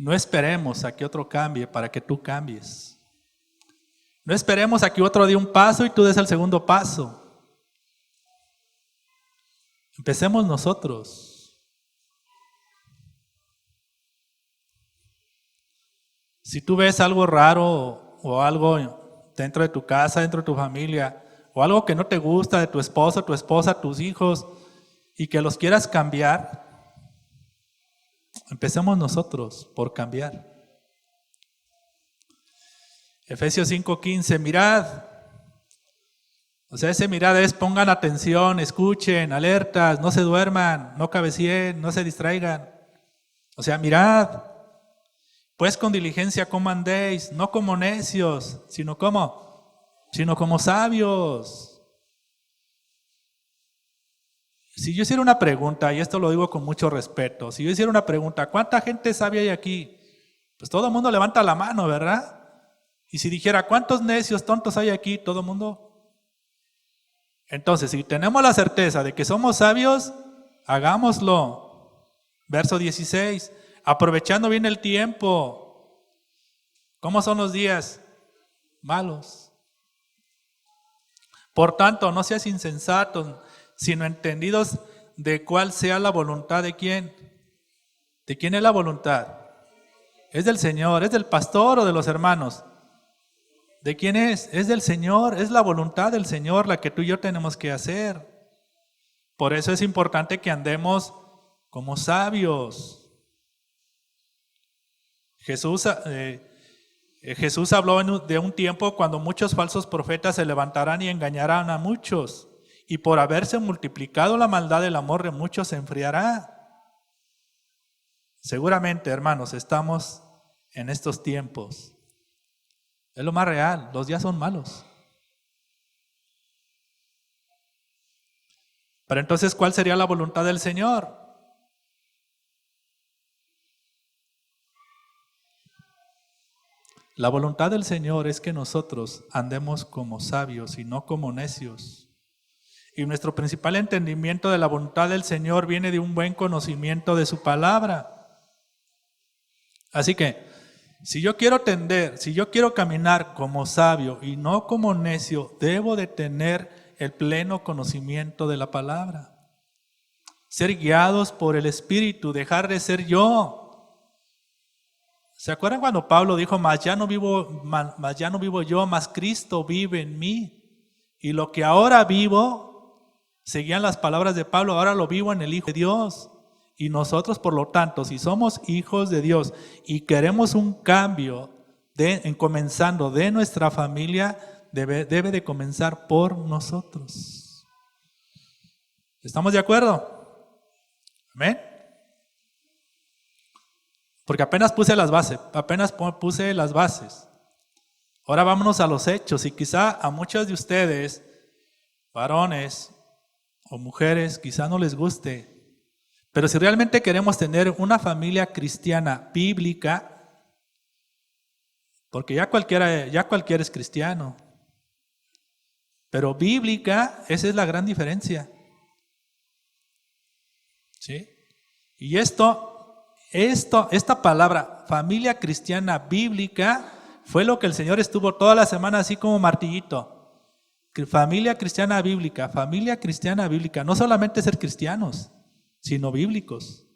No esperemos a que otro cambie para que tú cambies. No esperemos a que otro dé un paso y tú des el segundo paso. Empecemos nosotros. Si tú ves algo raro o algo dentro de tu casa, dentro de tu familia, o algo que no te gusta de tu esposo, tu esposa, tus hijos, y que los quieras cambiar, empecemos nosotros por cambiar. Efesios 5:15, mirad. O sea, ese mirad es pongan atención, escuchen, alertas, no se duerman, no cabeceen, no se distraigan. O sea, mirad, pues con diligencia como andéis, no como necios, sino como sabios. Si yo hiciera una pregunta, y esto lo digo con mucho respeto, si yo hiciera una pregunta, ¿cuánta gente sabia hay aquí? Pues todo el mundo levanta la mano, ¿verdad? Y si dijera, ¿cuántos necios, tontos hay aquí? Todo el mundo. Entonces, si tenemos la certeza de que somos sabios, hagámoslo. Verso 16, aprovechando bien el tiempo. ¿Cómo son los días? Malos. Por tanto, no seas insensatos, sino entendidos de cuál sea la voluntad de quién. ¿De quién es la voluntad? ¿Es del Señor? ¿Es del pastor o de los hermanos? ¿De quién es? Es del Señor, es la voluntad del Señor la que tú y yo tenemos que hacer. Por eso es importante que andemos como sabios. Jesús habló de un tiempo cuando muchos falsos profetas se levantarán y engañarán a muchos. Y por haberse multiplicado la maldad, el amor de muchos se enfriará. Seguramente, hermanos, estamos en estos tiempos. Es lo más real, los días son malos. Pero entonces, ¿cuál sería la voluntad del Señor? La voluntad del Señor es que nosotros andemos como sabios y no como necios. Y nuestro principal entendimiento de la voluntad del Señor viene de un buen conocimiento de su palabra. Así que, si yo quiero caminar como sabio y no como necio, debo de tener el pleno conocimiento de la palabra. Ser guiados por el Espíritu, dejar de ser yo. ¿Se acuerdan cuando Pablo dijo, mas ya no vivo yo, mas Cristo vive en mí? Y lo que ahora vivo, seguían las palabras de Pablo, ahora lo vivo en el Hijo de Dios. Y nosotros, por lo tanto, si somos hijos de Dios y queremos un cambio comenzando de nuestra familia, debe de comenzar por nosotros. ¿Estamos de acuerdo? ¿Amén? Porque apenas puse las bases. Ahora vámonos a los hechos. Y quizá a muchos de ustedes, varones o mujeres, quizá no les guste. Pero si realmente queremos tener una familia cristiana bíblica, porque ya cualquiera es cristiano, pero bíblica, esa es la gran diferencia. ¿Sí? Y esta palabra, familia cristiana bíblica, fue lo que el Señor estuvo toda la semana así como martillito. Familia cristiana bíblica, no solamente ser cristianos, sino bíblicos.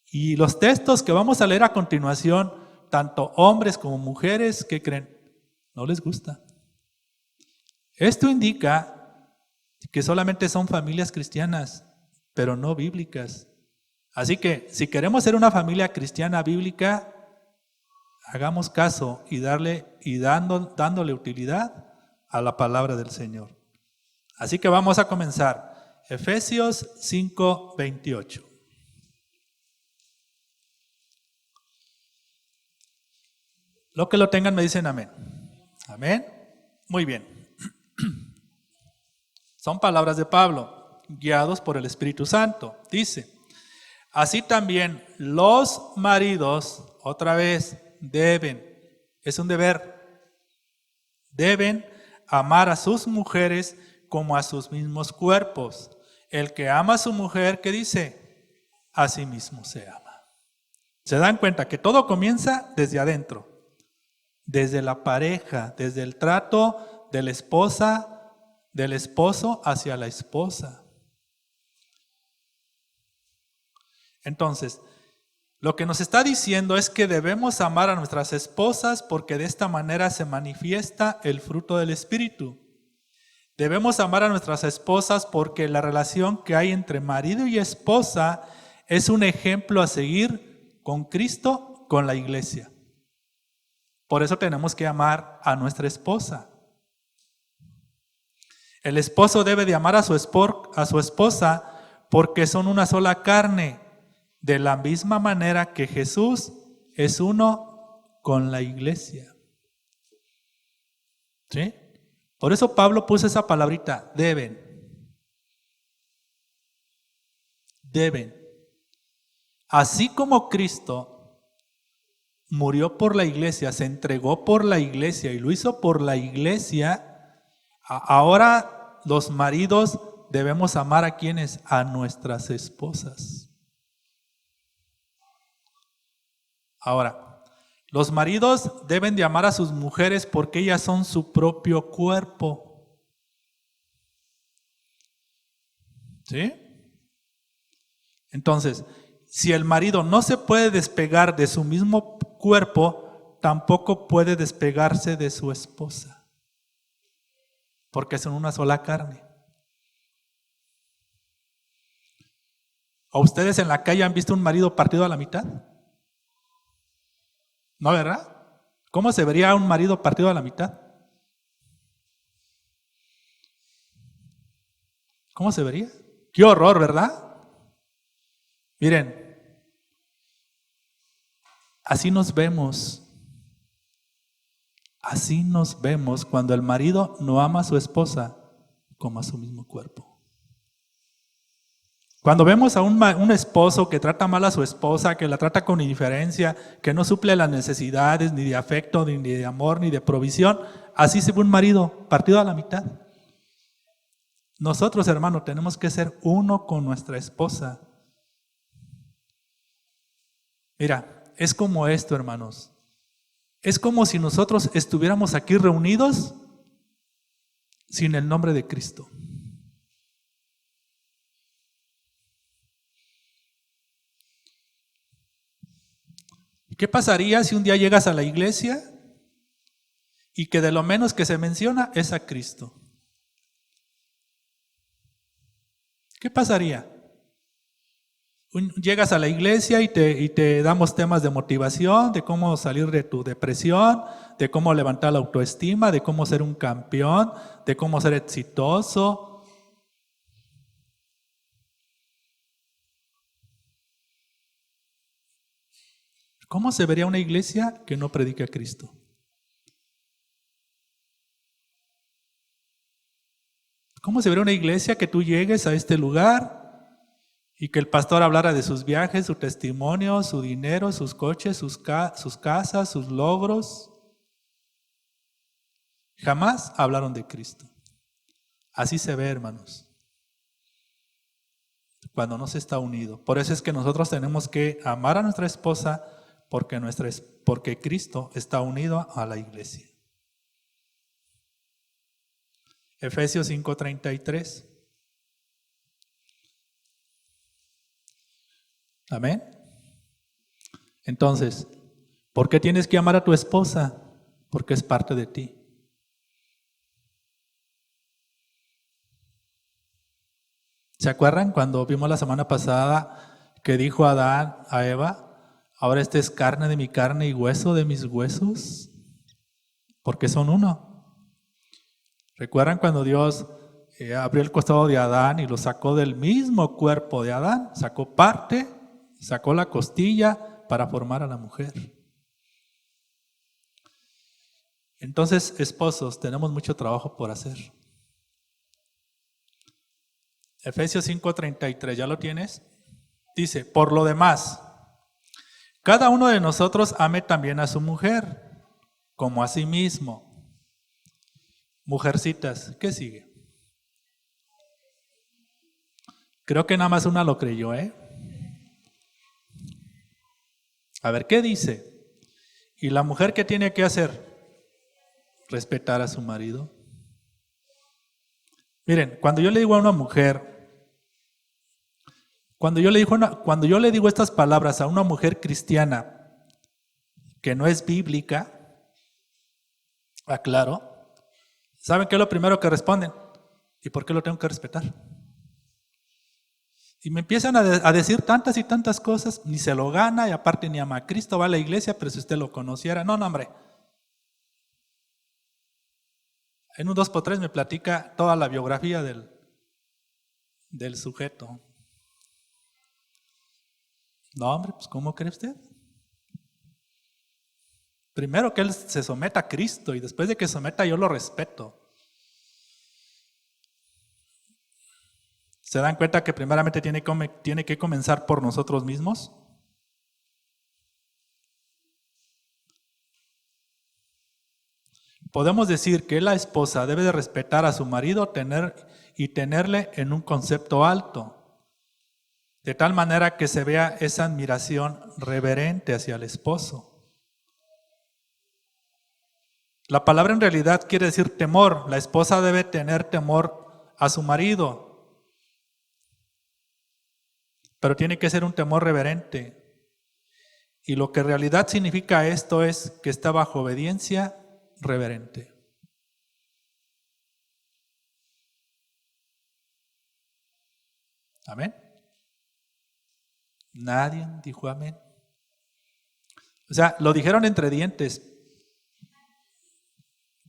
Y los textos que vamos a leer a continuación, tanto hombres como mujeres, ¿qué creen? No les gusta. Esto indica que solamente son familias cristianas, pero no bíblicas. Así que si queremos ser una familia cristiana bíblica, hagamos caso y dándole utilidad a la palabra del Señor. Así que vamos a comenzar. Efesios 5:28. Lo que lo tengan me dicen amén. Amén. Muy bien. Son palabras de Pablo, guiados por el Espíritu Santo. Dice, así también los maridos, otra vez, es un deber, deben amar a sus mujeres como a sus mismos cuerpos. El que ama a su mujer, ¿qué dice? A sí mismo se ama. Se dan cuenta que todo comienza desde adentro, desde la pareja, desde el trato de la esposa, del esposo hacia la esposa. Entonces, lo que nos está diciendo es que debemos amar a nuestras esposas porque de esta manera se manifiesta el fruto del Espíritu. Debemos amar a nuestras esposas porque la relación que hay entre marido y esposa es un ejemplo a seguir con Cristo, con la iglesia. Por eso tenemos que amar a nuestra esposa. El esposo debe de amar a su esposa porque son una sola carne, de la misma manera que Jesús es uno con la iglesia. ¿Sí? Por eso Pablo puso esa palabrita, deben. Deben. Así como Cristo murió por la iglesia, se entregó por la iglesia y lo hizo por la iglesia, ahora los maridos debemos amar a quienes, a nuestras esposas. Ahora, los maridos deben de amar a sus mujeres porque ellas son su propio cuerpo. ¿Sí? Entonces, si el marido no se puede despegar de su mismo cuerpo, tampoco puede despegarse de su esposa, porque son una sola carne. ¿O ustedes en la calle han visto un marido partido a la mitad? ¿No, verdad? ¿Cómo se vería un marido partido a la mitad? ¿Cómo se vería? ¡Qué horror!, ¿verdad? Miren, así nos vemos. Así nos vemos cuando el marido no ama a su esposa como a su mismo cuerpo. Cuando vemos a un esposo que trata mal a su esposa, que la trata con indiferencia, que no suple las necesidades ni de afecto, ni de amor, ni de provisión, así se ve un marido partido a la mitad. Nosotros, hermanos, tenemos que ser uno con nuestra esposa. Mira, es como esto, hermanos. Es como si nosotros estuviéramos aquí reunidos sin el nombre de Cristo. ¿Qué pasaría si un día llegas a la iglesia y que de lo menos que se menciona es a Cristo? ¿Qué pasaría? Llegas a la iglesia y te damos temas de motivación, de cómo salir de tu depresión, de cómo levantar la autoestima, de cómo ser un campeón, de cómo ser exitoso. ¿Cómo se vería una iglesia que no predique a Cristo? ¿Cómo se vería una iglesia que tú llegues a este lugar y que el pastor hablara de sus viajes, su testimonio, su dinero, sus coches, sus casas, sus logros? Jamás hablaron de Cristo. Así se ve, hermanos, cuando no se está unido. Por eso es que nosotros tenemos que amar a nuestra esposa porque Cristo está unido a la iglesia. Efesios 5:33. Amén. Entonces, ¿por qué tienes que amar a tu esposa? Porque es parte de ti. ¿Se acuerdan cuando vimos la semana pasada que dijo Adán a Eva: ahora esta es carne de mi carne y hueso de mis huesos? Porque son uno. ¿Recuerdan cuando Dios abrió el costado de Adán y lo sacó del mismo cuerpo de Adán? Sacó parte, sacó la costilla para formar a la mujer. Entonces, esposos, tenemos mucho trabajo por hacer. Efesios 5:33, ¿ya lo tienes? Dice: por lo demás, cada uno de nosotros ame también a su mujer, como a sí mismo. Mujercitas, ¿qué sigue? Creo que nada más una lo creyó, ¿eh? A ver, ¿qué dice? ¿Y la mujer qué tiene que hacer? Respetar a su marido. Miren, cuando yo le digo a una mujer, cuando yo le digo estas palabras a una mujer cristiana que no es bíblica, aclaro, ¿saben qué es lo primero que responden? ¿Y por qué lo tengo que respetar? Y me empiezan a decir tantas y tantas cosas, ni se lo gana, y aparte ni ama a Cristo, va a la iglesia, pero si usted lo conociera, no, hombre. En un 2x3 me platica toda la biografía del sujeto. No, hombre, pues ¿cómo cree usted? Primero que él se someta a Cristo y después de que se someta yo lo respeto. ¿Se dan cuenta que primeramente tiene que comenzar por nosotros mismos? Podemos decir que la esposa debe de respetar a su marido y tenerle en un concepto alto, de tal manera que se vea esa admiración reverente hacia el esposo. La palabra en realidad quiere decir temor. La esposa debe tener temor a su marido, pero tiene que ser un temor reverente. Y lo que en realidad significa esto es que está bajo obediencia reverente. Amén. Nadie dijo amén. O sea, lo dijeron entre dientes,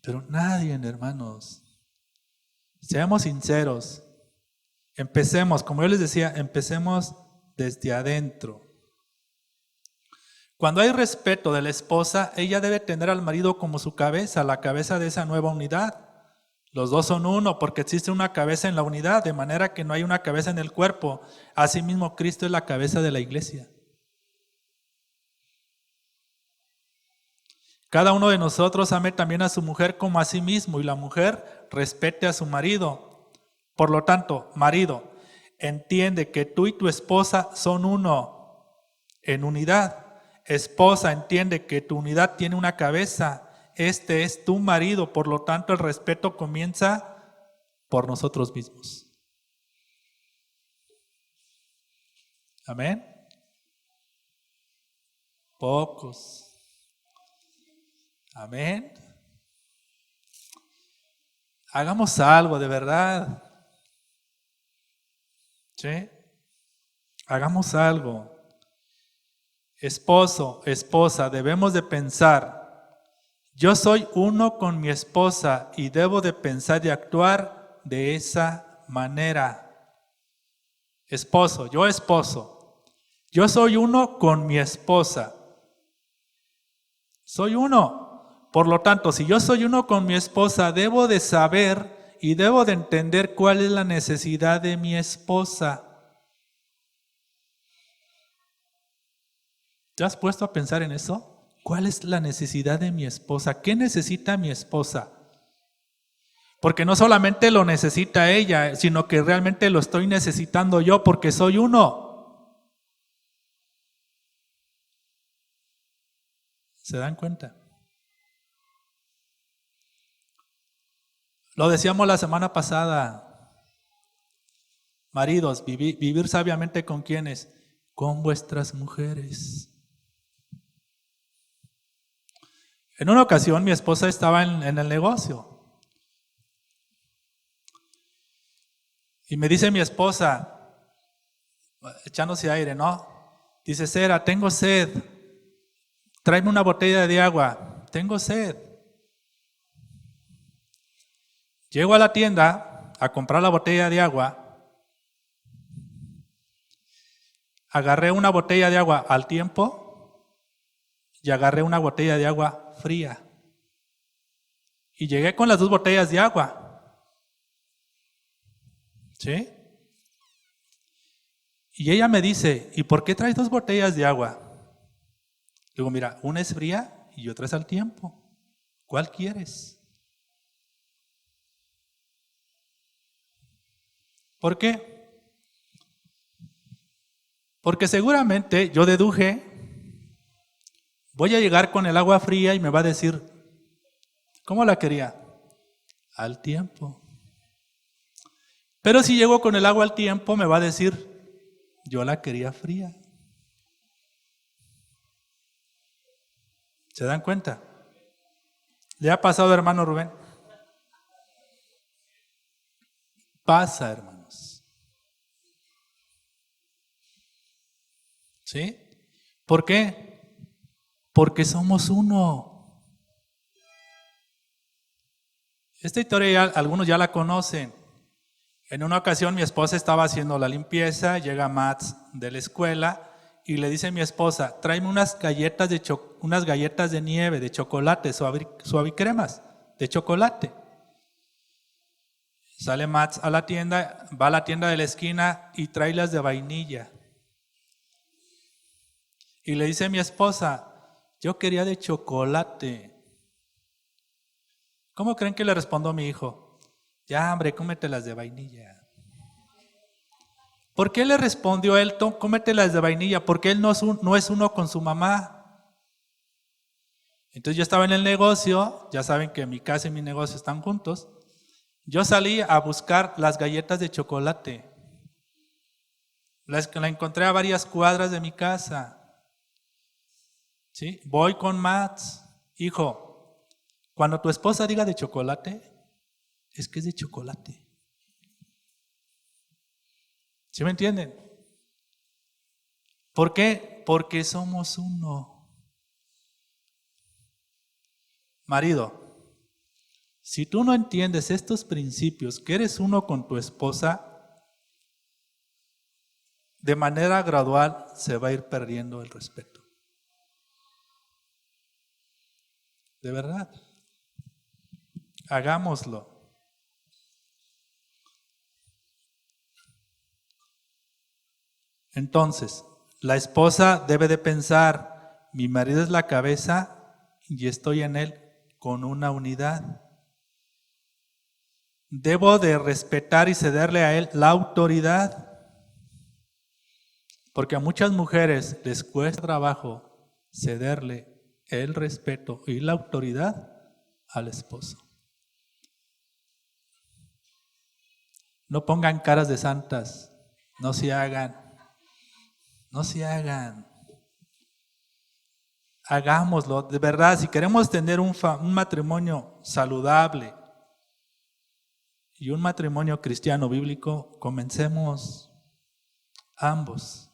pero nadie, hermanos. Seamos sinceros. Empecemos, como yo les decía, empecemos desde adentro. Cuando hay respeto de la esposa, ella debe tener al marido como su cabeza, la cabeza de esa nueva unidad. Los dos son uno porque existe una cabeza en la unidad, de manera que no hay una cabeza en el cuerpo. Asimismo, Cristo es la cabeza de la iglesia. Cada uno de nosotros ame también a su mujer como a sí mismo y la mujer respete a su marido. Por lo tanto, marido, entiende que tú y tu esposa son uno en unidad. Esposa, entiende que tu unidad tiene una cabeza. Este es tu marido, por lo tanto el respeto comienza por nosotros mismos. Amén. Pocos. Amén. Hagamos algo de verdad. ¿Sí? Hagamos algo. Esposo, esposa, debemos de pensar, yo soy uno con mi esposa y debo de pensar y actuar de esa manera. Esposo, yo soy uno con mi esposa. Soy uno. Por lo tanto, si yo soy uno con mi esposa, debo de saber y debo de entender cuál es la necesidad de mi esposa. ¿Te has puesto a pensar en eso? ¿Cuál es la necesidad de mi esposa? ¿Qué necesita mi esposa? Porque no solamente lo necesita ella, sino que realmente lo estoy necesitando yo porque soy uno. ¿Se dan cuenta? Lo decíamos la semana pasada. Maridos, vivir sabiamente ¿con quiénes? Con vuestras mujeres. En una ocasión mi esposa estaba en el negocio y me dice mi esposa, echándose aire, ¿no? Dice, Cera, tengo sed, tráeme una botella de agua, tengo sed. Llego a la tienda a comprar la botella de agua, agarré una botella de agua al tiempo y agarré una botella de agua fría. Y llegué con las dos botellas de agua. ¿Sí? Y ella me dice, ¿y por qué traes dos botellas de agua? Digo, mira, una es fría y otra es al tiempo. ¿Cuál quieres? ¿Por qué? Porque seguramente yo deduje Voy a llegar con el agua fría y me va a decir, ¿cómo la quería? Al tiempo. Pero si llego con el agua al tiempo, me va a decir, yo la quería fría. ¿Se dan cuenta? ¿Le ha pasado, hermano Rubén? Pasa, hermanos. ¿Sí? ¿Por qué? Porque somos uno. Esta historia algunos ya la conocen. En una ocasión mi esposa estaba haciendo la limpieza, llega Mats de la escuela y le dice a mi esposa, tráeme unas galletas de nieve, de chocolate, suavicremas, de chocolate. Sale Mats a la tienda, va a la tienda de la esquina y trae las de vainilla. Y le dice a mi esposa, yo quería de chocolate. ¿Cómo creen que le respondió mi hijo? Ya, hombre, cómete las de vainilla. ¿Por qué le respondió él, cómete las de vainilla? Porque él no es uno con su mamá. Entonces yo estaba en el negocio, ya saben que mi casa y mi negocio están juntos. Yo salí a buscar las galletas de chocolate. La encontré a varias cuadras de mi casa. ¿Sí? Voy con Mats. Hijo, cuando tu esposa diga de chocolate, es que es de chocolate. ¿Sí me entienden? ¿Por qué? Porque somos uno. Marido, si tú no entiendes estos principios, que eres uno con tu esposa, de manera gradual se va a ir perdiendo el respeto. De verdad. Hagámoslo. Entonces, la esposa debe de pensar, mi marido es la cabeza y estoy en él con una unidad. Debo de respetar y cederle a él la autoridad, porque a muchas mujeres les cuesta trabajo cederle el respeto y la autoridad al esposo. No pongan caras de santas, no se hagan. Hagámoslo, de verdad, si queremos tener un matrimonio saludable y un matrimonio cristiano bíblico, comencemos ambos.